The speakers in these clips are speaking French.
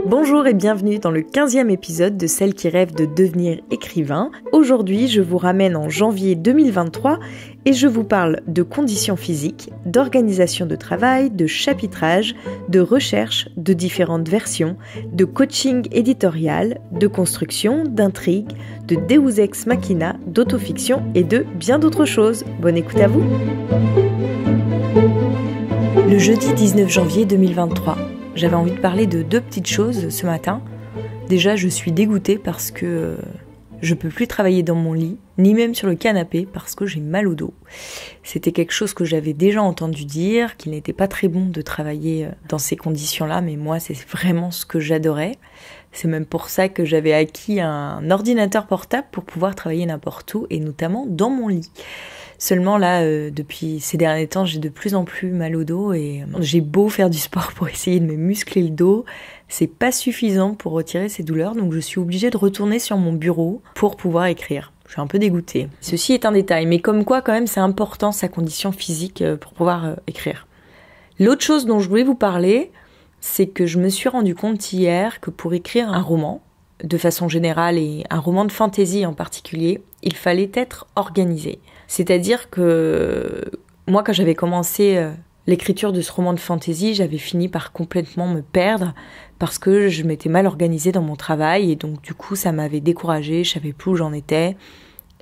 Bonjour et bienvenue dans le 15e épisode de Celles qui rêvent de devenir écrivain. Aujourd'hui, je vous ramène en janvier 2023 et je vous parle de conditions physiques, d'organisation de travail, de chapitrage, de recherche, de différentes versions, de coaching éditorial, de construction, d'intrigue, de Deus Ex Machina, d'autofiction et de bien d'autres choses. Bonne écoute à vous. Le jeudi 19 janvier 2023. J'avais envie de parler de deux petites choses ce matin. Déjà, je suis dégoûtée parce que je peux plus travailler dans mon lit, ni même sur le canapé parce que j'ai mal au dos. C'était quelque chose que j'avais déjà entendu dire, qu'il n'était pas très bon de travailler dans ces conditions-là, mais moi, c'est vraiment ce que j'adorais. C'est même pour ça que j'avais acquis un ordinateur portable pour pouvoir travailler n'importe où, et notamment dans mon lit. Seulement là, depuis ces derniers temps, j'ai de plus en plus mal au dos et j'ai beau faire du sport pour essayer de me muscler le dos, c'est pas suffisant pour retirer ces douleurs, donc je suis obligée de retourner sur mon bureau pour pouvoir écrire. Je suis un peu dégoûtée. Ceci est un détail, mais comme quoi quand même c'est important sa condition physique pour pouvoir écrire. L'autre chose dont je voulais vous parler, c'est que je me suis rendu compte hier que pour écrire un roman, de façon générale et un roman de fantasy en particulier, il fallait être organisé. C'est-à-dire que moi, quand j'avais commencé l'écriture de ce roman de fantasy, j'avais fini par complètement me perdre parce que je m'étais mal organisée dans mon travail et donc du coup, ça m'avait découragée, je savais plus où j'en étais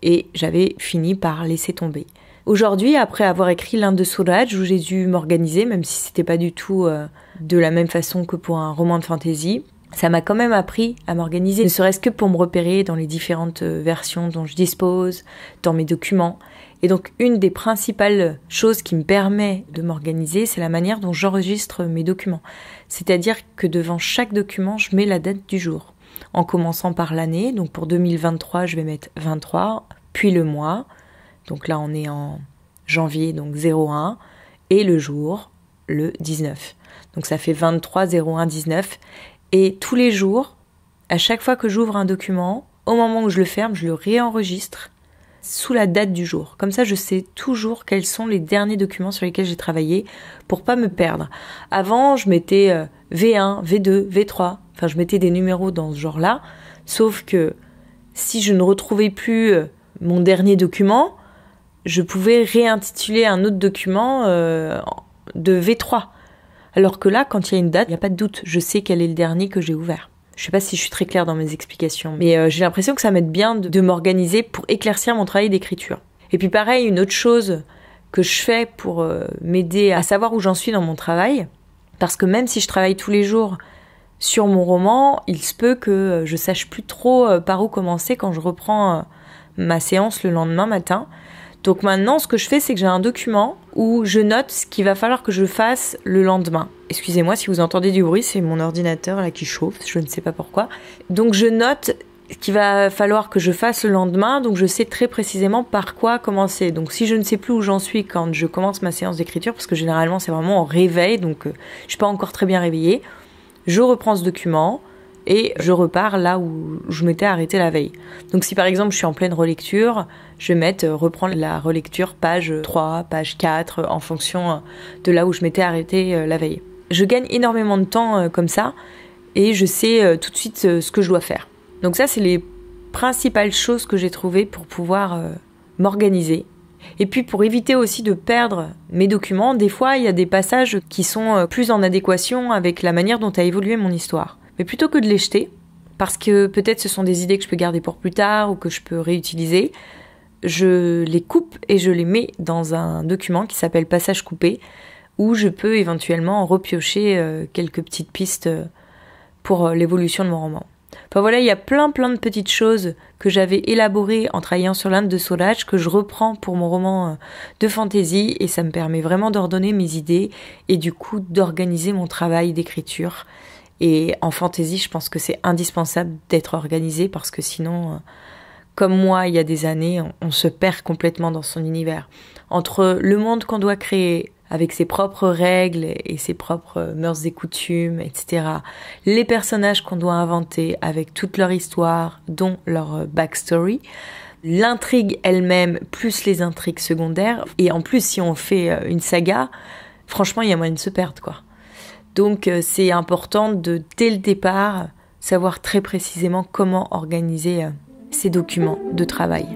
et j'avais fini par laisser tomber. Aujourd'hui, après avoir écrit l'Inde de Soulage, où j'ai dû m'organiser, même si c'était pas du tout de la même façon que pour un roman de fantasy, ça m'a quand même appris à m'organiser, ne serait-ce que pour me repérer dans les différentes versions dont je dispose, dans mes documents. Et donc, une des principales choses qui me permet de m'organiser, c'est la manière dont j'enregistre mes documents. C'est-à-dire que devant chaque document, je mets la date du jour. En commençant par l'année, donc pour 2023, je vais mettre 23, puis le mois. Donc là, on est en janvier, donc 01, et le jour, le 19. Donc ça fait 23, 01, 19. Et tous les jours, à chaque fois que j'ouvre un document, au moment où je le ferme, je le réenregistre sous la date du jour. Comme ça, je sais toujours quels sont les derniers documents sur lesquels j'ai travaillé pour pas me perdre. Avant, je mettais V1, V2, V3. Enfin, je mettais des numéros dans ce genre-là. Sauf que si je ne retrouvais plus mon dernier document, je pouvais réintituler un autre document de V3. Alors que là, quand il y a une date, il n'y a pas de doute. Je sais quel est le dernier que j'ai ouvert. Je sais pas si je suis très claire dans mes explications, mais j'ai l'impression que ça m'aide bien de m'organiser pour éclaircir mon travail d'écriture. Et puis pareil, une autre chose que je fais pour m'aider à savoir où j'en suis dans mon travail, parce que même si je travaille tous les jours sur mon roman, il se peut que je sache plus trop par où commencer quand je reprends ma séance le lendemain matin. Donc maintenant, ce que je fais, c'est que j'ai un document où je note ce qu'il va falloir que je fasse le lendemain. Excusez-moi si vous entendez du bruit, c'est mon ordinateur là qui chauffe, je ne sais pas pourquoi. Donc je note ce qu'il va falloir que je fasse le lendemain, donc je sais très précisément par quoi commencer. Donc si je ne sais plus où j'en suis quand je commence ma séance d'écriture, parce que généralement c'est vraiment en réveil, donc je suis pas encore très bien réveillée, je reprends ce document et je repars là où je m'étais arrêtée la veille. Donc si par exemple je suis en pleine relecture, je vais mettre reprendre la relecture page 3, page 4, en fonction de là où je m'étais arrêtée la veille. Je gagne énormément de temps comme ça et je sais tout de suite ce que je dois faire. Donc ça, c'est les principales choses que j'ai trouvées pour pouvoir m'organiser. Et puis pour éviter aussi de perdre mes documents, des fois il y a des passages qui sont plus en adéquation avec la manière dont a évolué mon histoire. Mais plutôt que de les jeter, parce que peut-être ce sont des idées que je peux garder pour plus tard ou que je peux réutiliser, je les coupe et je les mets dans un document qui s'appelle Passage coupé, où je peux éventuellement repiocher quelques petites pistes pour l'évolution de mon roman. Enfin voilà, il y a plein de petites choses que j'avais élaborées en travaillant sur l'Inde de Soulage que je reprends pour mon roman de fantasy et ça me permet vraiment d'ordonner mes idées et du coup d'organiser mon travail d'écriture. Et en fantasy, je pense que c'est indispensable d'être organisé parce que sinon, comme moi, il y a des années, on se perd complètement dans son univers. Entre le monde qu'on doit créer, avec ses propres règles et ses propres mœurs et coutumes, etc. Les personnages qu'on doit inventer avec toute leur histoire, dont leur backstory. L'intrigue elle-même, plus les intrigues secondaires. Et en plus, si on fait une saga, franchement, il y a moyen de se perdre, quoi. Donc c'est important de, dès le départ, savoir très précisément comment organiser ces documents de travail.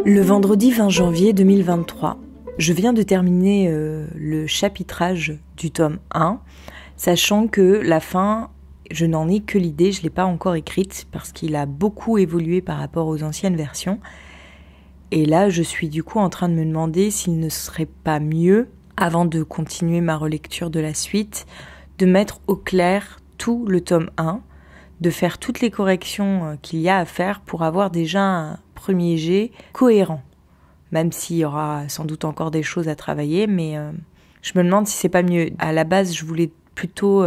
Le vendredi 20 janvier 2023, je viens de terminer le chapitrage du tome 1, sachant que la fin, je n'en ai que l'idée, je ne l'ai pas encore écrite parce qu'il a beaucoup évolué par rapport aux anciennes versions. Et là, je suis du coup en train de me demander s'il ne serait pas mieux, avant de continuer ma relecture de la suite, de mettre au clair tout le tome 1, de faire toutes les corrections qu'il y a à faire pour avoir déjà un premier jet cohérent. Même s'il y aura sans doute encore des choses à travailler, mais je me demande si c'est pas mieux. À la base, je voulais plutôt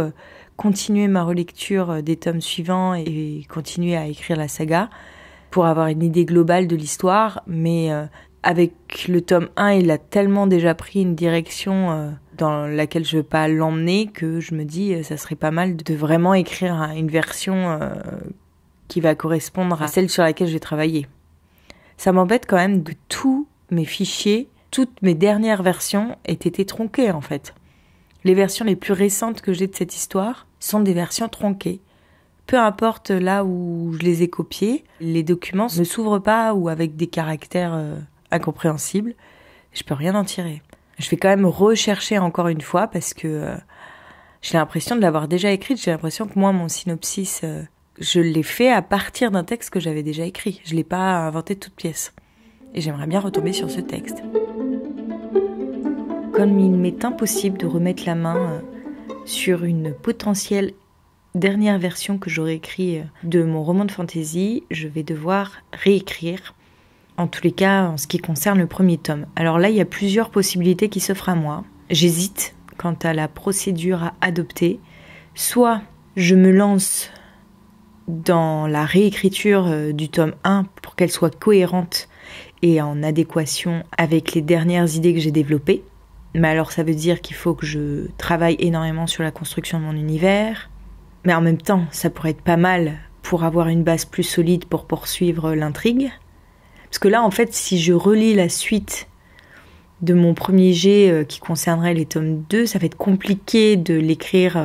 continuer ma relecture des tomes suivants et continuer à écrire la saga pour avoir une idée globale de l'histoire, mais avec le tome 1, il a tellement déjà pris une direction dans laquelle je ne veux pas l'emmener que je me dis ça serait pas mal de vraiment écrire une version qui va correspondre à celle sur laquelle je vais travailler. Ça m'embête quand même que tous mes fichiers, toutes mes dernières versions aient été tronquées en fait. Les versions les plus récentes que j'ai de cette histoire sont des versions tronquées. Peu importe là où je les ai copiées, les documents ne s'ouvrent pas ou avec des caractères incompréhensibles. Je peux rien en tirer. Je vais quand même rechercher encore une fois parce que j'ai l'impression de l'avoir déjà écrite. J'ai l'impression que moi, mon synopsis, je l'ai fait à partir d'un texte que j'avais déjà écrit. Je l'ai pas inventé de toutes pièces. Et j'aimerais bien retomber sur ce texte. Comme il m'est impossible de remettre la main sur une potentielle dernière version que j'aurais écrite de mon roman de fantasy, je vais devoir réécrire, en tous les cas en ce qui concerne le premier tome. Alors là, il y a plusieurs possibilités qui s'offrent à moi. J'hésite quant à la procédure à adopter. Soit je me lance dans la réécriture du tome 1 pour qu'elle soit cohérente et en adéquation avec les dernières idées que j'ai développées. Mais alors ça veut dire qu'il faut que je travaille énormément sur la construction de mon univers. Mais en même temps, ça pourrait être pas mal pour avoir une base plus solide pour poursuivre l'intrigue. Parce que là, en fait, si je relis la suite de mon premier jet qui concernerait les tomes 2, ça va être compliqué de l'écrire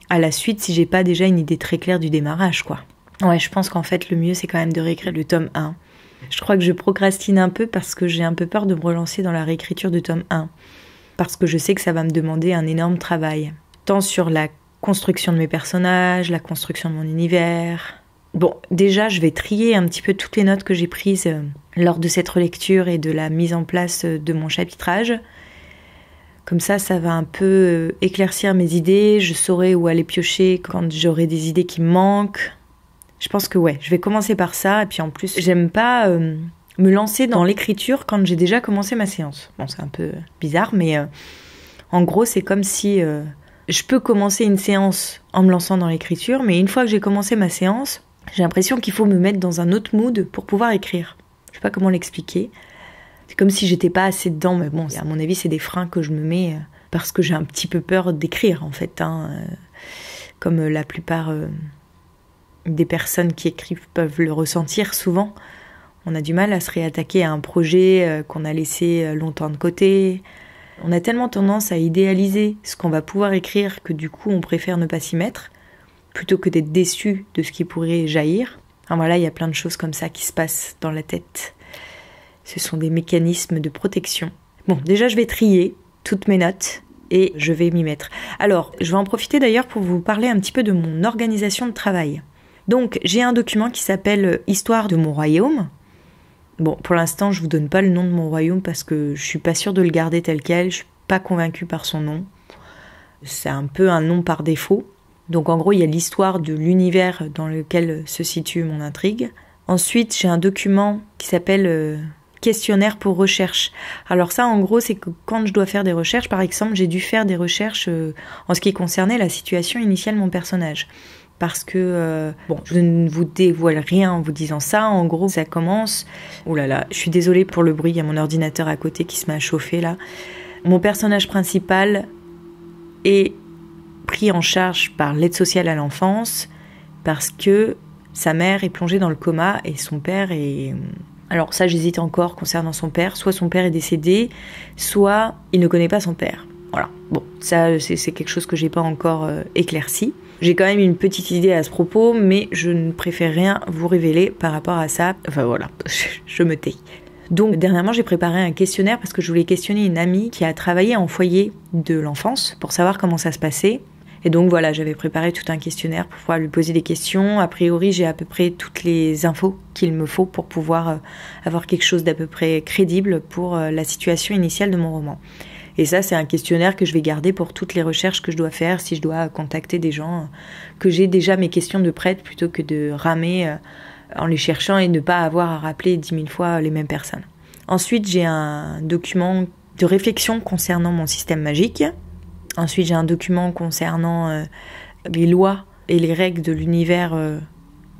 à la suite si j'ai pas déjà une idée très claire du démarrage, quoi. Ouais, je pense qu'en fait, le mieux, c'est quand même de réécrire le tome 1. Je crois que je procrastine un peu parce que j'ai un peu peur de me relancer dans la réécriture du tome 1. Parce que je sais que ça va me demander un énorme travail. Tant sur la construction de mes personnages, la construction de mon univers. Bon, déjà, je vais trier un petit peu toutes les notes que j'ai prises lors de cette relecture et de la mise en place de mon chapitrage. Comme ça va un peu éclaircir mes idées. Je saurai où aller piocher quand j'aurai des idées qui me manquent. Je pense que ouais, je vais commencer par ça. Et puis en plus, j'aime pas me lancer dans l'écriture quand j'ai déjà commencé ma séance. Bon, c'est un peu bizarre, mais en gros, c'est comme si je peux commencer une séance en me lançant dans l'écriture, mais une fois que j'ai commencé ma séance, j'ai l'impression qu'il faut me mettre dans un autre mood pour pouvoir écrire. Je sais pas comment l'expliquer. C'est comme si j'étais pas assez dedans, mais bon, à mon avis, c'est des freins que je me mets parce que j'ai un petit peu peur d'écrire, en fait. Comme la plupart des personnes qui écrivent peuvent le ressentir souvent. On a du mal à se réattaquer à un projet qu'on a laissé longtemps de côté. On a tellement tendance à idéaliser ce qu'on va pouvoir écrire que du coup, on préfère ne pas s'y mettre, plutôt que d'être déçu de ce qui pourrait jaillir. Enfin, voilà, il y a plein de choses comme ça qui se passent dans la tête. Ce sont des mécanismes de protection. Bon, déjà, je vais trier toutes mes notes et je vais m'y mettre. Alors, je vais en profiter d'ailleurs pour vous parler un petit peu de mon organisation de travail. Donc, j'ai un document qui s'appelle « Histoire de mon royaume ». Bon, pour l'instant, je vous donne pas le nom de mon royaume parce que je suis pas sûre de le garder tel quel. Je suis pas convaincue par son nom. C'est un peu un nom par défaut. Donc, en gros, il y a l'histoire de l'univers dans lequel se situe mon intrigue. Ensuite, j'ai un document qui s'appelle questionnaire pour recherche. Alors ça, en gros, c'est que quand je dois faire des recherches, par exemple, j'ai dû faire des recherches en ce qui concernait la situation initiale de mon personnage. Parce que, bon, je ne vous dévoile rien en vous disant ça. En gros, ça commence... Oh là là, je suis désolée pour le bruit, il y a mon ordinateur à côté qui se met à chauffer, là. Mon personnage principal est pris en charge par l'aide sociale à l'enfance parce que sa mère est plongée dans le coma et son père est... Alors ça, j'hésite encore concernant son père. Soit son père est décédé, soit il ne connaît pas son père. Voilà, bon, ça c'est quelque chose que j'ai pas encore éclairci. J'ai quand même une petite idée à ce propos, mais je ne préfère rien vous révéler par rapport à ça. Enfin voilà, je me tais. Donc dernièrement, j'ai préparé un questionnaire parce que je voulais questionner une amie qui a travaillé en foyer de l'enfance pour savoir comment ça se passait. Et donc voilà, j'avais préparé tout un questionnaire pour pouvoir lui poser des questions. A priori, j'ai à peu près toutes les infos qu'il me faut pour pouvoir avoir quelque chose d'à peu près crédible pour la situation initiale de mon roman. Et ça, c'est un questionnaire que je vais garder pour toutes les recherches que je dois faire, si je dois contacter des gens, que j'ai déjà mes questions de prête plutôt que de ramer en les cherchant et ne pas avoir à rappeler 10 000 fois les mêmes personnes. Ensuite, j'ai un document de réflexion concernant mon système magique. Ensuite, j'ai un document concernant les lois et les règles de l'univers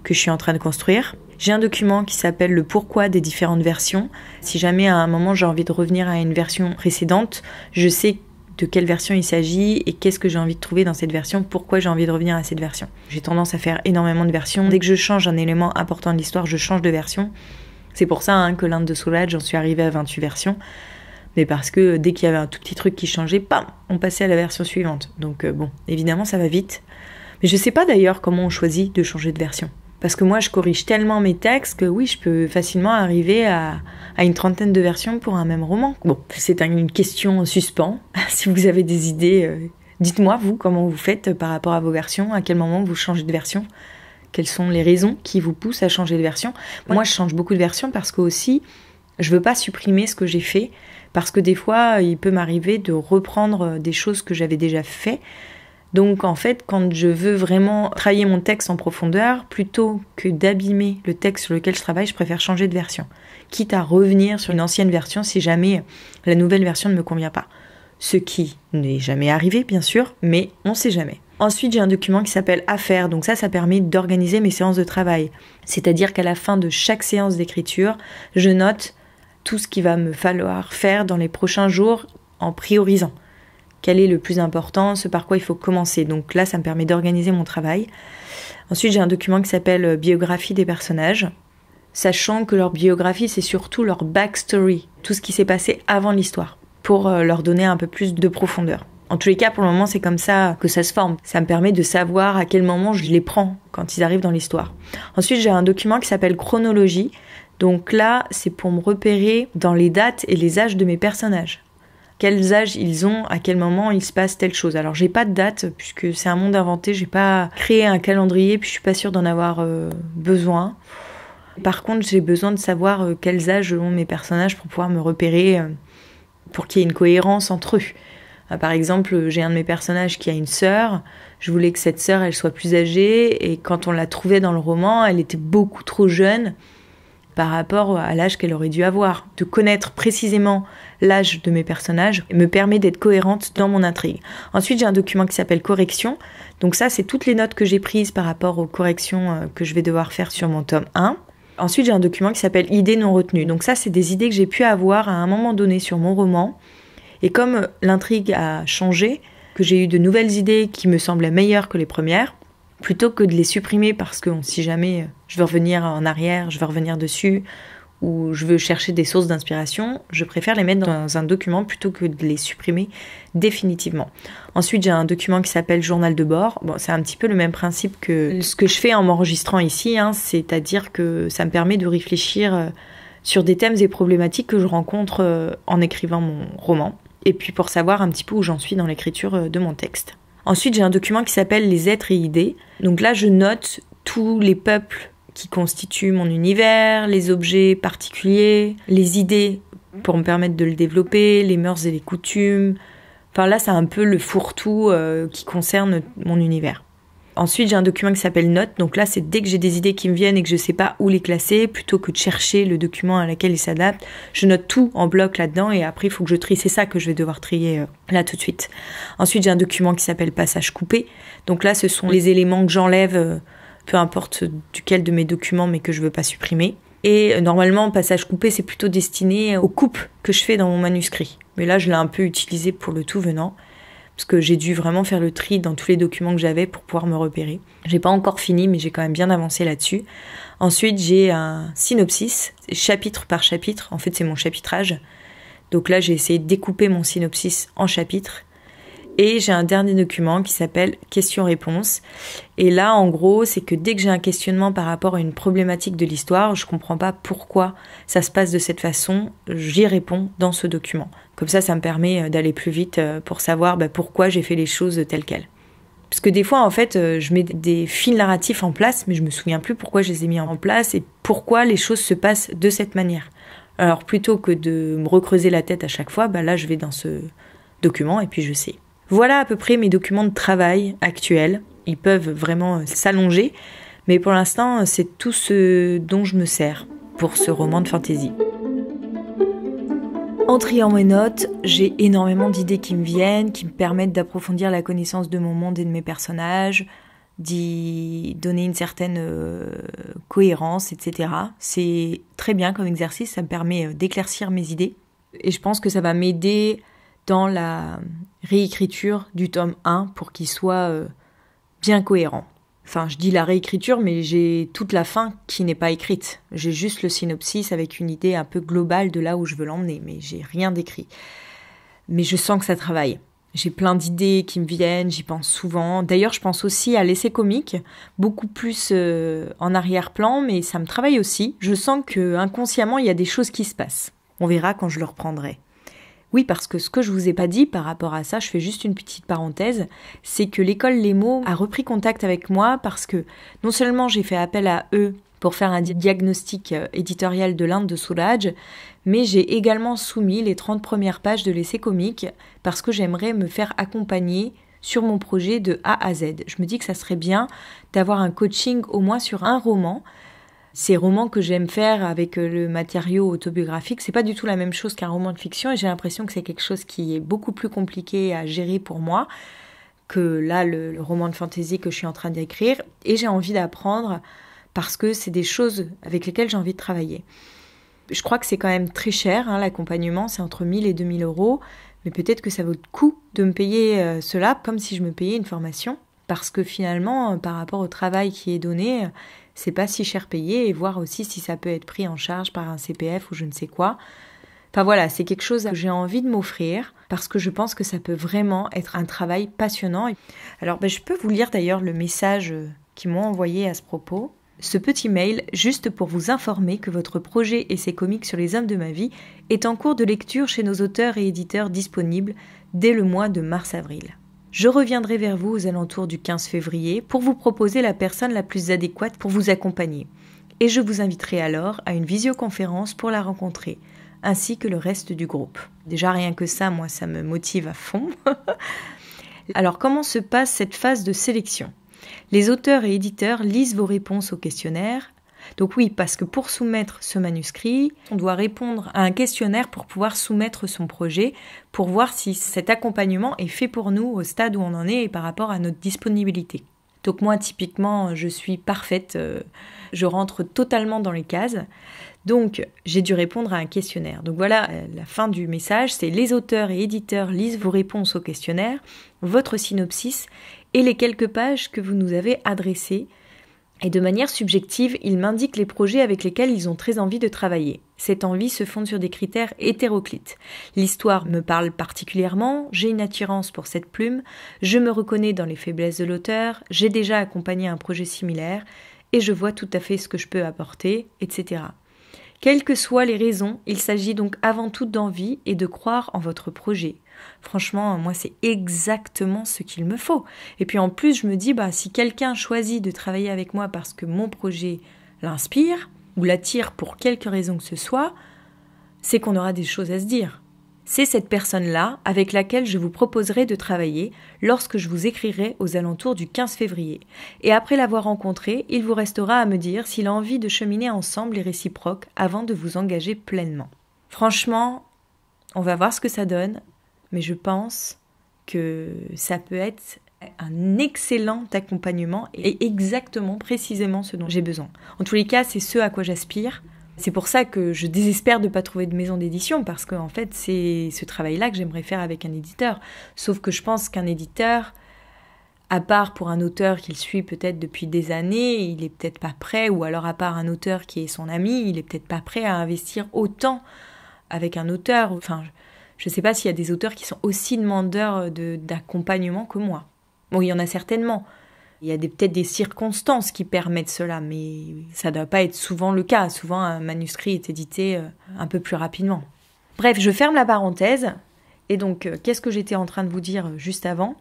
que je suis en train de construire. J'ai un document qui s'appelle le pourquoi des différentes versions. Si jamais à un moment j'ai envie de revenir à une version précédente, je sais de quelle version il s'agit et qu'est-ce que j'ai envie de trouver dans cette version, pourquoi j'ai envie de revenir à cette version. J'ai tendance à faire énormément de versions. Dès que je change un élément important de l'histoire, je change de version. C'est pour ça que l'Inde de Soulage, j'en suis arrivée à 28 versions. Mais parce que dès qu'il y avait un tout petit truc qui changeait, bam, on passait à la version suivante. Donc bon, évidemment ça va vite. Mais je sais pas d'ailleurs comment on choisit de changer de version. Parce que moi, je corrige tellement mes textes que oui, je peux facilement arriver à une 30aine de versions pour un même roman. Bon, c'est une question en suspens. Si vous avez des idées, dites-moi, vous, comment vous faites par rapport à vos versions, à quel moment vous changez de version, quelles sont les raisons qui vous poussent à changer de version. Moi, je change beaucoup de versions parce que aussi, je veux pas supprimer ce que j'ai fait, parce que des fois, il peut m'arriver de reprendre des choses que j'avais déjà fait. Donc en fait, quand je veux vraiment travailler mon texte en profondeur, plutôt que d'abîmer le texte sur lequel je travaille, je préfère changer de version. Quitte à revenir sur une ancienne version si jamais la nouvelle version ne me convient pas. Ce qui n'est jamais arrivé, bien sûr, mais on sait jamais. Ensuite, j'ai un document qui s'appelle Affaires. Donc ça permet d'organiser mes séances de travail. C'est-à-dire qu'à la fin de chaque séance d'écriture, je note tout ce qu'il va me falloir faire dans les prochains jours en priorisant. Quel est le plus important, ce par quoi il faut commencer. Donc là, ça me permet d'organiser mon travail. Ensuite, j'ai un document qui s'appelle Biographie des personnages, sachant que leur biographie, c'est surtout leur backstory, tout ce qui s'est passé avant l'histoire, pour leur donner un peu plus de profondeur. En tous les cas, pour le moment, c'est comme ça que ça se forme. Ça me permet de savoir à quel moment je les prends quand ils arrivent dans l'histoire. Ensuite, j'ai un document qui s'appelle Chronologie. Donc là, c'est pour me repérer dans les dates et les âges de mes personnages. Quels âges ils ont, à quel moment il se passe telle chose. Alors j'ai pas de date puisque c'est un monde inventé, j'ai pas créé un calendrier puis je suis pas sûre d'en avoir besoin. Par contre j'ai besoin de savoir quels âges ont mes personnages pour pouvoir me repérer, pour qu'il y ait une cohérence entre eux. Par exemple, j'ai un de mes personnages qui a une sœur, je voulais que cette sœur elle soit plus âgée et quand on la trouvait dans le roman, elle était beaucoup trop jeune par rapport à l'âge qu'elle aurait dû avoir. De connaître précisément l'âge de mes personnages me permet d'être cohérente dans mon intrigue. Ensuite, j'ai un document qui s'appelle Correction. Donc ça, c'est toutes les notes que j'ai prises par rapport aux corrections que je vais devoir faire sur mon tome 1. Ensuite, j'ai un document qui s'appelle Idées non retenues. Donc ça, c'est des idées que j'ai pu avoir à un moment donné sur mon roman. Et comme l'intrigue a changé, que j'ai eu de nouvelles idées qui me semblaient meilleures que les premières, plutôt que de les supprimer parce que si jamais je veux revenir en arrière, je veux revenir dessus, ou je veux chercher des sources d'inspiration, je préfère les mettre dans un document plutôt que de les supprimer définitivement. Ensuite, j'ai un document qui s'appelle Journal de bord. Bon, c'est un petit peu le même principe que ce que je fais en m'enregistrant ici, c'est-à-dire que ça me permet de réfléchir sur des thèmes et problématiques que je rencontre en écrivant mon roman, et puis pour savoir un petit peu où j'en suis dans l'écriture de mon texte. Ensuite, j'ai un document qui s'appelle Les êtres et idées. Donc là, je note tous les peuples qui constituent mon univers, les objets particuliers, les idées pour me permettre de le développer, les mœurs et les coutumes. Enfin là, c'est un peu le fourre-tout qui concerne mon univers. Ensuite, j'ai un document qui s'appelle Notes. Donc là, c'est dès que j'ai des idées qui me viennent et que je ne sais pas où les classer, plutôt que de chercher le document à laquelle il s'adapte, je note tout en bloc là-dedans et après, il faut que je trie. C'est ça que je vais devoir trier là tout de suite. Ensuite, j'ai un document qui s'appelle Passage coupé. Donc là, ce sont les éléments que j'enlève, peu importe duquel de mes documents, mais que je ne veux pas supprimer. Et normalement, Passage coupé, c'est plutôt destiné aux coupes que je fais dans mon manuscrit. Mais là, je l'ai un peu utilisé pour le tout venant, parce que j'ai dû vraiment faire le tri dans tous les documents que j'avais pour pouvoir me repérer. J'ai pas encore fini, mais j'ai quand même bien avancé là-dessus. Ensuite, j'ai un synopsis, chapitre par chapitre. En fait, c'est mon chapitrage. Donc là, j'ai essayé de découper mon synopsis en chapitres. Et j'ai un dernier document qui s'appelle questions-réponses. Et là, en gros, c'est que dès que j'ai un questionnement par rapport à une problématique de l'histoire, je comprends pas pourquoi ça se passe de cette façon, j'y réponds dans ce document. Comme ça me permet d'aller plus vite pour savoir pourquoi j'ai fait les choses telles quelles. Parce que des fois, en fait, je mets des fils narratifs en place, mais je me souviens plus pourquoi je les ai mis en place et pourquoi les choses se passent de cette manière. Alors, plutôt que de me recreuser la tête à chaque fois, là, je vais dans ce document et puis je sais. Voilà à peu près mes documents de travail actuels. Ils peuvent vraiment s'allonger, mais pour l'instant, c'est tout ce dont je me sers pour ce roman de fantasy. En triant mes notes, j'ai énormément d'idées qui me viennent, qui me permettent d'approfondir la connaissance de mon monde et de mes personnages, d'y donner une certaine cohérence, etc. C'est très bien comme exercice, ça me permet d'éclaircir mes idées. Et je pense que ça va m'aider dans la réécriture du tome 1 pour qu'il soit bien cohérent. Enfin, je dis la réécriture, mais j'ai toute la fin qui n'est pas écrite. J'ai juste le synopsis avec une idée un peu globale de là où je veux l'emmener, mais j'ai rien d'écrit. Mais je sens que ça travaille. J'ai plein d'idées qui me viennent, j'y pense souvent. D'ailleurs, je pense aussi à l'essai comique, beaucoup plus en arrière-plan, mais ça me travaille aussi. Je sens que inconsciemment, il y a des choses qui se passent. On verra quand je le reprendrai. Oui, parce que ce que je vous ai pas dit par rapport à ça, je fais juste une petite parenthèse, c'est que l'école Les Mots a repris contact avec moi parce que non seulement j'ai fait appel à eux pour faire un diagnostic éditorial de l'Inde de Soulage, mais j'ai également soumis les 30 premières pages de l'essai comique parce que j'aimerais me faire accompagner sur mon projet de A à Z. Je me dis que ça serait bien d'avoir un coaching au moins sur un roman. Ces romans que j'aime faire avec le matériau autobiographique, c'est pas du tout la même chose qu'un roman de fiction et j'ai l'impression que c'est quelque chose qui est beaucoup plus compliqué à gérer pour moi que là, le roman de fantasy que je suis en train d'écrire. Et j'ai envie d'apprendre parce que c'est des choses avec lesquelles j'ai envie de travailler. Je crois que c'est quand même très cher, l'accompagnement, c'est entre 1000 et 2000 euros, mais peut-être que ça vaut le coup de me payer cela comme si je me payais une formation parce que finalement, par rapport au travail qui est donné, c'est pas si cher payé et voir aussi si ça peut être pris en charge par un CPF ou je ne sais quoi. Enfin voilà, c'est quelque chose que j'ai envie de m'offrir parce que je pense que ça peut vraiment être un travail passionnant. Alors je peux vous lire d'ailleurs le message qu'ils m'ont envoyé à ce propos. Ce petit mail, juste pour vous informer que votre projet Essai comique sur les hommes de ma vie est en cours de lecture chez nos auteurs et éditeurs disponibles dès le mois de mars-avril. Je reviendrai vers vous aux alentours du 15 février pour vous proposer la personne la plus adéquate pour vous accompagner. Et je vous inviterai alors à une visioconférence pour la rencontrer, ainsi que le reste du groupe. Déjà rien que ça, moi, ça me motive à fond. Alors comment se passe cette phase de sélection ? Les auteurs et éditeurs lisent vos réponses au questionnaire. Donc oui, parce que pour soumettre ce manuscrit, on doit répondre à un questionnaire pour pouvoir soumettre son projet, pour voir si cet accompagnement est fait pour nous au stade où on en est et par rapport à notre disponibilité. Donc moi, typiquement, je suis parfaite, je rentre totalement dans les cases. Donc, j'ai dû répondre à un questionnaire. Donc voilà, la fin du message, c'est les auteurs et éditeurs lisent vos réponses au questionnaire, votre synopsis et les quelques pages que vous nous avez adressées. Et de manière subjective, ils m'indiquent les projets avec lesquels ils ont très envie de travailler. Cette envie se fonde sur des critères hétéroclites. L'histoire me parle particulièrement, j'ai une attirance pour cette plume, je me reconnais dans les faiblesses de l'auteur, j'ai déjà accompagné un projet similaire, et je vois tout à fait ce que je peux apporter, etc. Quelles que soient les raisons, il s'agit donc avant tout d'envie et de croire en votre projet. Franchement, moi, c'est exactement ce qu'il me faut. Et puis en plus, je me dis, si quelqu'un choisit de travailler avec moi parce que mon projet l'inspire ou l'attire pour quelque raison que ce soit, c'est qu'on aura des choses à se dire. C'est cette personne-là avec laquelle je vous proposerai de travailler lorsque je vous écrirai aux alentours du 15 février. Et après l'avoir rencontré, il vous restera à me dire si l'envie de cheminer ensemble est réciproque avant de vous engager pleinement. Franchement, on va voir ce que ça donne. Mais je pense que ça peut être un excellent accompagnement et exactement, précisément ce dont j'ai besoin. En tous les cas, c'est ce à quoi j'aspire. C'est pour ça que je désespère de ne pas trouver de maison d'édition, parce qu'en fait, c'est ce travail-là que j'aimerais faire avec un éditeur. Sauf que je pense qu'un éditeur, à part pour un auteur qu'il suit peut-être depuis des années, il est peut-être pas prêt, ou alors à part un auteur qui est son ami, il est peut-être pas prêt à investir autant avec un auteur. Enfin, Je ne sais pas s'il y a des auteurs qui sont aussi demandeurs d'accompagnement que moi. Bon, il y en a certainement. Il y a peut-être des circonstances qui permettent cela, mais ça ne doit pas être souvent le cas. Souvent, un manuscrit est édité un peu plus rapidement. Bref, je ferme la parenthèse. Et donc, qu'est-ce que j'étais en train de vous dire juste avant ?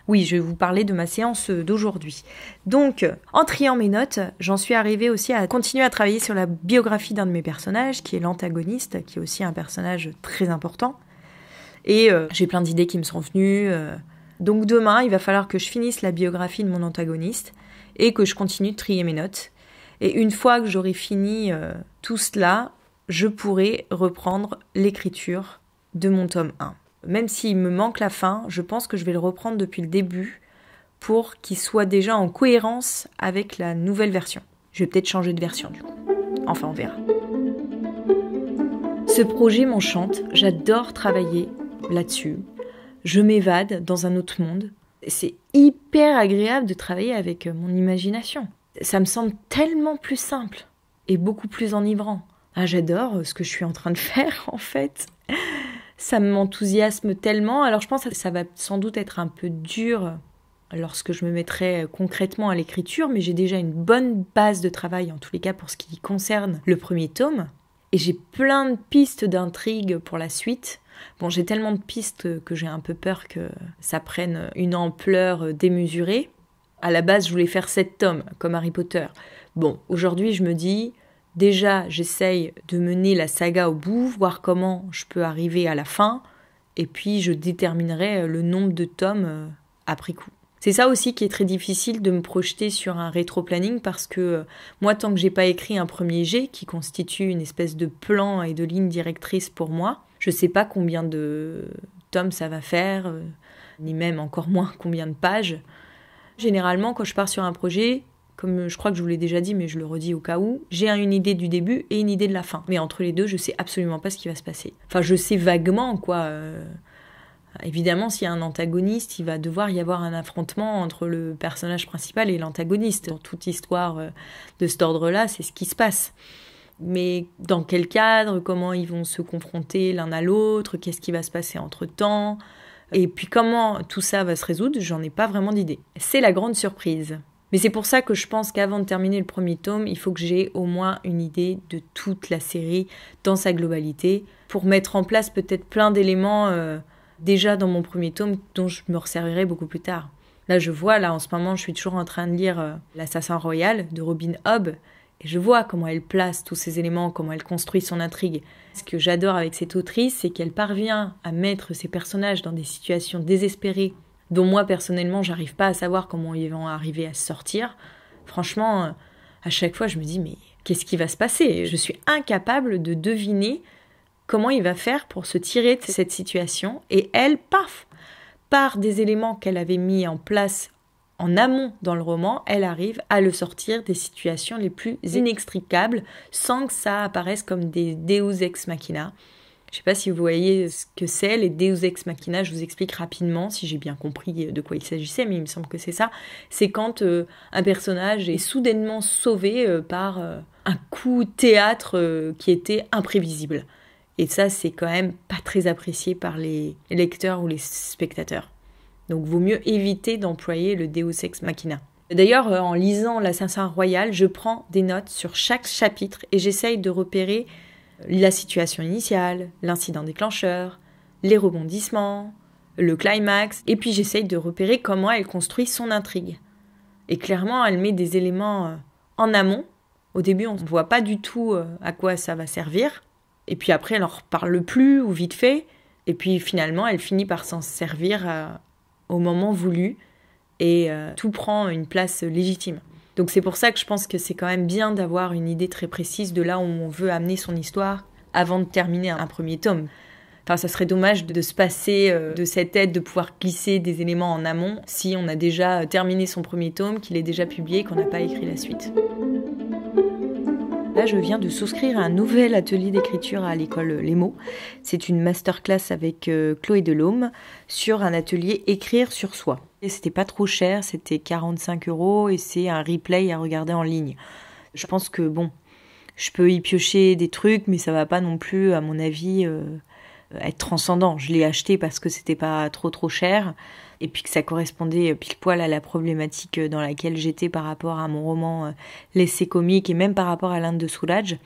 Oui, je vais vous parler de ma séance d'aujourd'hui. Donc, en triant mes notes, j'en suis arrivée aussi à continuer à travailler sur la biographie d'un de mes personnages, qui est l'antagoniste, qui est aussi un personnage très important. Et j'ai plein d'idées qui me sont venues. Donc demain, il va falloir que je finisse la biographie de mon antagoniste et que je continue de trier mes notes. Et une fois que j'aurai fini tout cela, je pourrai reprendre l'écriture de mon tome 1. Même s'il me manque la fin, je pense que je vais le reprendre depuis le début pour qu'il soit déjà en cohérence avec la nouvelle version. Je vais peut-être changer de version du coup. Enfin, on verra. Ce projet m'enchante, j'adore travailler là-dessus. Je m'évade dans un autre monde. C'est hyper agréable de travailler avec mon imagination. Ça me semble tellement plus simple et beaucoup plus enivrant. Ah, j'adore ce que je suis en train de faire en fait. Ça m'enthousiasme tellement. Alors je pense que ça va sans doute être un peu dur lorsque je me mettrai concrètement à l'écriture, mais j'ai déjà une bonne base de travail en tous les cas pour ce qui concerne le premier tome. Et j'ai plein de pistes d'intrigue pour la suite. Bon, j'ai tellement de pistes que j'ai un peu peur que ça prenne une ampleur démesurée. À la base, je voulais faire 7 tomes, comme Harry Potter. Bon, aujourd'hui, je me dis, déjà, j'essaye de mener la saga au bout, voir comment je peux arriver à la fin, et puis je déterminerai le nombre de tomes après coup. C'est ça aussi qui est très difficile de me projeter sur un rétro-planning parce que moi, tant que j'ai pas écrit un premier jet qui constitue une espèce de plan et de ligne directrice pour moi, je sais pas combien de tomes ça va faire, ni même encore moins combien de pages. Généralement, quand je pars sur un projet, comme je crois que je vous l'ai déjà dit, mais je le redis au cas où, j'ai une idée du début et une idée de la fin. Mais entre les deux, je sais absolument pas ce qui va se passer. Enfin, je sais vaguement, quoi. Évidemment, s'il y a un antagoniste, il va devoir y avoir un affrontement entre le personnage principal et l'antagoniste. Dans toute histoire de cet ordre-là, c'est ce qui se passe. Mais dans quel cadre, comment ils vont se confronter l'un à l'autre, qu'est-ce qui va se passer entre-temps, et puis comment tout ça va se résoudre, j'en ai pas vraiment d'idée. C'est la grande surprise. Mais c'est pour ça que je pense qu'avant de terminer le premier tome, il faut que j'ai au moins une idée de toute la série dans sa globalité, pour mettre en place peut-être plein d'éléments déjà dans mon premier tome dont je me resservirai beaucoup plus tard. Là, je vois, en ce moment, je suis toujours en train de lire L'Assassin Royal de Robin Hobb, et je vois comment elle place tous ces éléments, comment elle construit son intrigue. Ce que j'adore avec cette autrice, c'est qu'elle parvient à mettre ses personnages dans des situations désespérées, dont moi, personnellement, j'arrive pas à savoir comment ils vont arriver à sortir. Franchement, à chaque fois, je me dis, mais qu'est-ce qui va se passer ? Je suis incapable de deviner comment il va faire pour se tirer de cette situation. Et elle, paf, par des éléments qu'elle avait mis en place en amont dans le roman, elle arrive à le sortir des situations les plus inextricables sans que ça apparaisse comme des Deus Ex Machina. Je ne sais pas si vous voyez ce que c'est, les Deus Ex Machina, je vous explique rapidement, si j'ai bien compris de quoi il s'agissait, mais il me semble que c'est ça. C'est quand un personnage est soudainement sauvé par un coup de théâtre qui était imprévisible. Et ça, c'est quand même pas très apprécié par les lecteurs ou les spectateurs. Donc, vaut mieux éviter d'employer le Deus Ex Machina. D'ailleurs, en lisant L'Assassin Royal, je prends des notes sur chaque chapitre et j'essaye de repérer la situation initiale, l'incident déclencheur, les rebondissements, le climax, et puis j'essaye de repérer comment elle construit son intrigue. Et clairement, elle met des éléments en amont. Au début, on ne voit pas du tout à quoi ça va servir. Et puis après, elle en reparle plus ou vite fait. Et puis finalement, elle finit par s'en servir au moment voulu. Et tout prend une place légitime. Donc c'est pour ça que je pense que c'est quand même bien d'avoir une idée très précise de là où on veut amener son histoire avant de terminer un premier tome. Enfin, ça serait dommage de se passer de cette aide, de pouvoir glisser des éléments en amont si on a déjà terminé son premier tome, qu'il est déjà publié, qu'on n'a pas écrit la suite. Là, je viens de souscrire à un nouvel atelier d'écriture à l'école Les Mots. C'est une masterclass avec Chloé Delhomme sur un atelier écrire sur soi. Et c'était pas trop cher, c'était 45 € et c'est un replay à regarder en ligne. Je pense que je peux y piocher des trucs, mais ça va pas non plus, à mon avis, être transcendant. Je l'ai acheté parce que c'était pas trop cher et puis que ça correspondait pile poil à la problématique dans laquelle j'étais par rapport à mon roman L'essai comique et même par rapport à l'Inde de Soulage.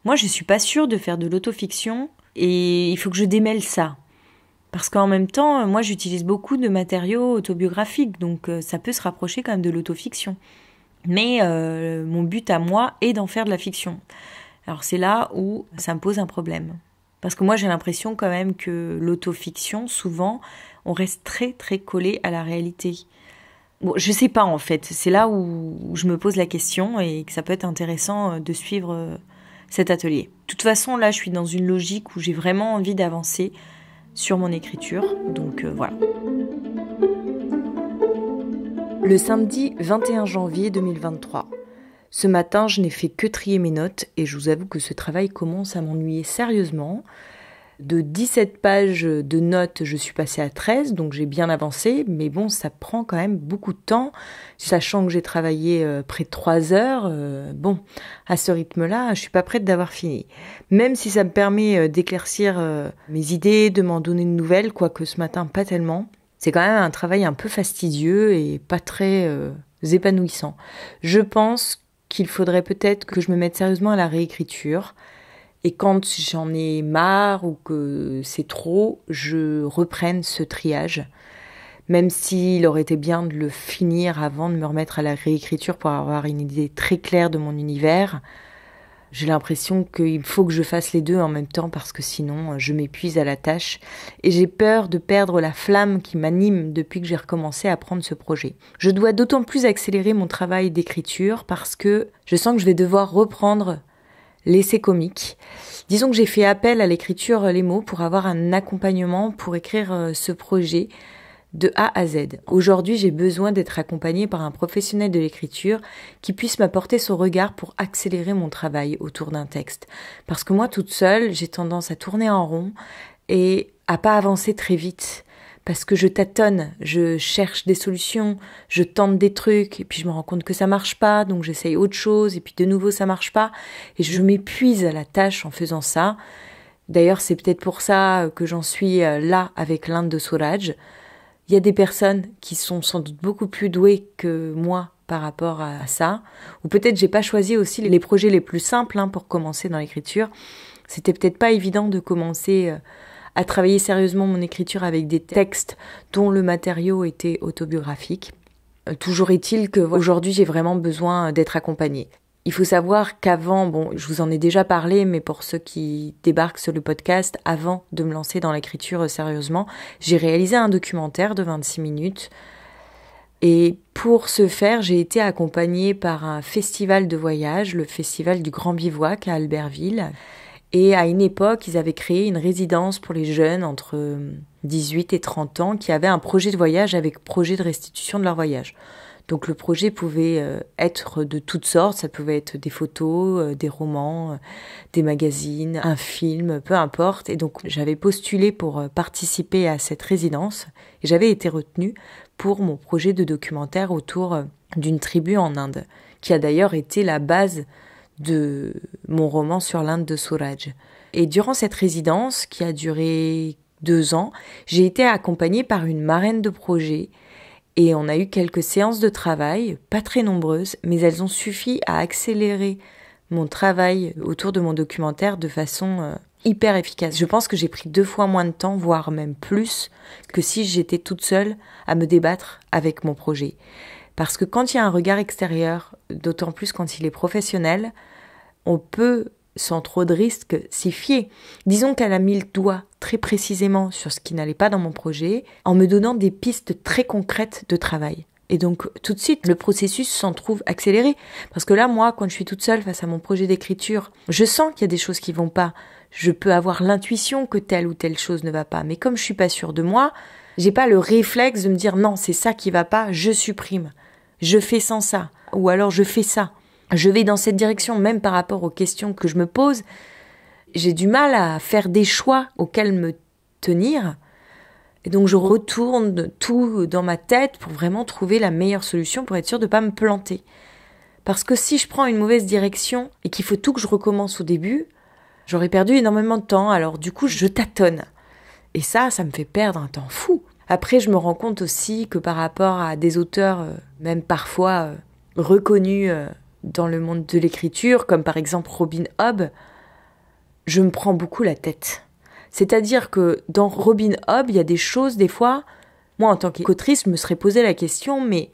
Moi, je suis pas sûre de faire de l'autofiction et il faut que je démêle ça. Parce qu'en même temps, moi, j'utilise beaucoup de matériaux autobiographiques, donc ça peut se rapprocher quand même de l'autofiction. Mais mon but à moi est d'en faire de la fiction. Alors c'est là où ça me pose un problème. Parce que moi, j'ai l'impression quand même que l'autofiction, souvent, on reste très très collé à la réalité. Bon, je sais pas en fait, c'est là où je me pose la question et que ça peut être intéressant de suivre cet atelier. De toute façon, là, je suis dans une logique où j'ai vraiment envie d'avancer sur mon écriture, donc voilà. Le samedi 21 janvier 2023. Ce matin, je n'ai fait que trier mes notes et je vous avoue que ce travail commence à m'ennuyer sérieusement. De 17 pages de notes, je suis passée à 13, donc j'ai bien avancé, mais bon, ça prend quand même beaucoup de temps, sachant que j'ai travaillé près de 3 heures. Bon, à ce rythme-là, je suis pas prête d'avoir fini. Même si ça me permet d'éclaircir mes idées, de m'en donner de nouvelles, quoique ce matin, pas tellement. C'est quand même un travail un peu fastidieux et pas très épanouissant. Je pense qu'il faudrait peut-être que je me mette sérieusement à la réécriture. Et quand j'en ai marre ou que c'est trop, je reprenne ce triage. Même s'il aurait été bien de le finir avant de me remettre à la réécriture pour avoir une idée très claire de mon univers. J'ai l'impression qu'il faut que je fasse les deux en même temps parce que sinon je m'épuise à la tâche. Et j'ai peur de perdre la flamme qui m'anime depuis que j'ai recommencé à prendre ce projet. Je dois d'autant plus accélérer mon travail d'écriture parce que je sens que je vais devoir reprendre l'essai comique. Disons que j'ai fait appel à l'écriture Les mots pour avoir un accompagnement pour écrire ce projet de A à Z. Aujourd'hui, j'ai besoin d'être accompagnée par un professionnel de l'écriture qui puisse m'apporter son regard pour accélérer mon travail autour d'un texte. Parce que moi, toute seule, j'ai tendance à tourner en rond et à pas avancer très vite. Parce que je tâtonne, je cherche des solutions, je tente des trucs, et puis je me rends compte que ça marche pas, donc j'essaye autre chose, et puis de nouveau ça marche pas, et je m'épuise à la tâche en faisant ça. D'ailleurs, c'est peut-être pour ça que j'en suis là avec l'Inde de Soulage. Il y a des personnes qui sont sans doute beaucoup plus douées que moi par rapport à ça, ou peut-être j'ai pas choisi aussi les projets les plus simples pour commencer dans l'écriture. C'était peut-être pas évident de commencer à travailler sérieusement mon écriture avec des textes dont le matériau était autobiographique. Toujours est-il qu'aujourd'hui, j'ai vraiment besoin d'être accompagnée. Il faut savoir qu'avant, bon, je vous en ai déjà parlé, mais pour ceux qui débarquent sur le podcast, avant de me lancer dans l'écriture sérieusement, j'ai réalisé un documentaire de 26 minutes. Et pour ce faire, j'ai été accompagnée par un festival de voyage, le festival du Grand Bivouac à Albertville. Et à une époque, ils avaient créé une résidence pour les jeunes entre 18 et 30 ans qui avaient un projet de voyage avec projet de restitution de leur voyage. Donc le projet pouvait être de toutes sortes, ça pouvait être des photos, des romans, des magazines, un film, peu importe. Et donc j'avais postulé pour participer à cette résidence et j'avais été retenue pour mon projet de documentaire autour d'une tribu en Inde, qui a d'ailleurs été la base de mon roman sur l'Inde de Soulage. Et durant cette résidence, qui a duré 2 ans, j'ai été accompagnée par une marraine de projet et on a eu quelques séances de travail, pas très nombreuses, mais elles ont suffi à accélérer mon travail autour de mon documentaire de façon hyper efficace. Je pense que j'ai pris 2 fois moins de temps, voire même plus, que si j'étais toute seule à me débattre avec mon projet. Parce que quand il y a un regard extérieur, d'autant plus quand il est professionnel, on peut, sans trop de risques, s'y fier. Disons qu'elle a mis le doigt très précisément sur ce qui n'allait pas dans mon projet, en me donnant des pistes très concrètes de travail. Et donc, tout de suite, le processus s'en trouve accéléré. Parce que là, moi, quand je suis toute seule face à mon projet d'écriture, je sens qu'il y a des choses qui vont pas. Je peux avoir l'intuition que telle ou telle chose ne va pas. Mais comme je suis pas sûre de moi, j'ai pas le réflexe de me dire non, c'est ça qui va pas, je supprime. Je fais sans ça. Ou alors je fais ça. Je vais dans cette direction, même par rapport aux questions que je me pose. J'ai du mal à faire des choix auxquels me tenir. Et donc je retourne tout dans ma tête pour vraiment trouver la meilleure solution pour être sûre de ne pas me planter. Parce que si je prends une mauvaise direction et qu'il faut tout que je recommence au début, j'aurais perdu énormément de temps. Alors du coup, je tâtonne. Et ça me fait perdre un temps fou. Après, je me rends compte aussi que par rapport à des auteurs, même parfois reconnus dans le monde de l'écriture, comme par exemple Robin Hobb, je me prends beaucoup la tête. C'est-à-dire que dans Robin Hobb, il y a des choses, des fois, moi en tant qu'autrice, je me serais posé la question, mais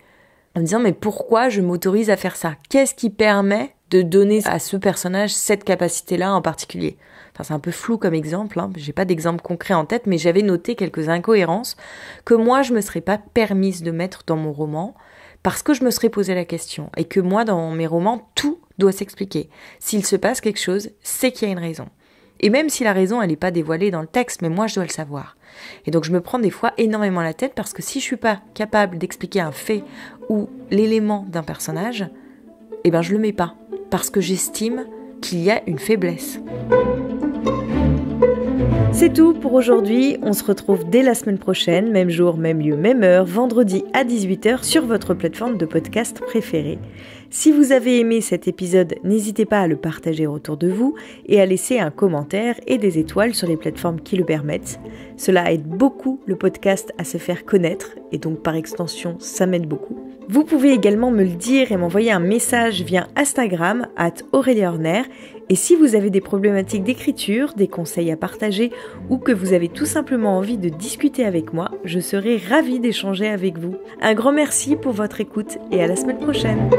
en me disant, mais pourquoi je m'autorise à faire ça ? Qu'est-ce qui permet de donner à ce personnage cette capacité-là en particulier ? Enfin, c'est un peu flou comme exemple, j'ai pas d'exemple concret en tête, mais j'avais noté quelques incohérences que moi, je me serais pas permise de mettre dans mon roman, parce que je me serais posé la question, et que moi, dans mes romans, tout doit s'expliquer. S'il se passe quelque chose, c'est qu'il y a une raison. Et même si la raison, elle n'est pas dévoilée dans le texte, mais moi, je dois le savoir. Et donc, je me prends des fois énormément la tête parce que si je suis pas capable d'expliquer un fait ou l'élément d'un personnage, eh ben, je le mets pas. Parce que j'estime qu'il y a une faiblesse. C'est tout pour aujourd'hui. On se retrouve dès la semaine prochaine, même jour, même lieu, même heure, vendredi à 18h sur votre plateforme de podcast préférée. Si vous avez aimé cet épisode, n'hésitez pas à le partager autour de vous et à laisser un commentaire et des étoiles sur les plateformes qui le permettent. Cela aide beaucoup le podcast à se faire connaître et donc par extension, ça m'aide beaucoup. Vous pouvez également me le dire et m'envoyer un message via Instagram @AureliaHorner. Et si vous avez des problématiques d'écriture, des conseils à partager ou que vous avez tout simplement envie de discuter avec moi, je serai ravie d'échanger avec vous. Un grand merci pour votre écoute et à la semaine prochaine.